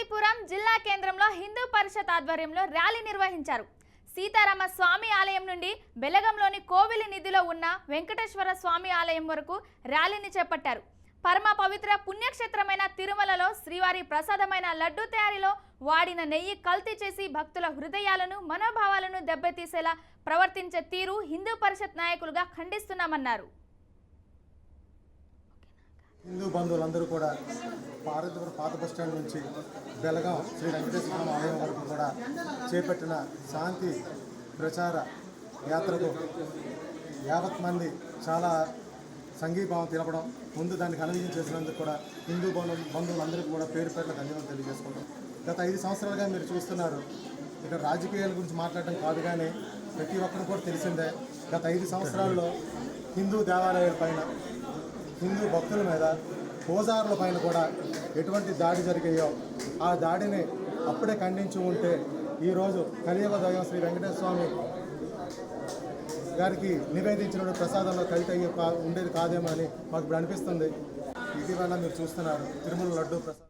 పార్వతీపురం జిల్లా కేంద్రంలో హిందూ పరిషత్ ఆధ్వర్యంలో ర్యాలీ నిర్వహించారు. సీతారామ స్వామి ఆలయం నుండి బెలగంలోని కోవిలి నిధిలో ఉన్న వెంకటేశ్వర స్వామి ఆలయం వరకు ర్యాలీని చేపట్టారు. పరమ పవిత్ర పుణ్యక్షేత్రమైన తిరుమలలో శ్రీవారి ప్రసాదమైన లడ్డూ తయారీలో వాడిన నెయ్యి కల్తీ చేసి భక్తుల హృదయాలను మనోభావాలను దెబ్బతీసేలా ప్రవర్తించే తీరు హిందూ పరిషత్ నాయకులుగా ఖండిస్తున్నామన్నారు. హిందూ బంధువులందరూ కూడా పార్వతీపురం పాత బస్టాండ్ నుంచి బెలగాం శ్రీ వెంకటేశ్వర ఆలయం వరకు కూడా చేపట్టిన శాంతి ప్రచార యాత్రకు యావత్ మంది చాలా సంఘీభావం తెలపడం, ముందు దాన్ని కన్వీన్ చేసినందుకు కూడా హిందూ బంధువులందరికీ కూడా పేరు పేరున ధన్యవాదాలు తెలియజేసుకుంటాం. గత 5 సంవత్సరాలుగా మీరు చూస్తున్నారు, ఇక్కడ రాజకీయాల గురించి మాట్లాడడం కాదు, కానీ ప్రతి ఒక్కరు కూడా తెలిసిందే. గత 5 సంవత్సరాల్లో హిందూ దేవాలయాల పైన, హిందూ భక్తుల మీద, పూజారుల పైన కూడా ఎటువంటి దాడి జరిగాయో ఆ దాడిని అప్పుడే ఖండించి ఉంటే ఈరోజు కలియుగ దైవం శ్రీ వెంకటేశ్వర స్వామి గారికి నివేదించిన ప్రసాదంలో కవిత ఉండేది కాదేమో అని మాకు ఇప్పుడు అనిపిస్తుంది. ఇటీవల మీరు చూస్తున్నారు తిరుమల లడ్డూ ప్రసాదం.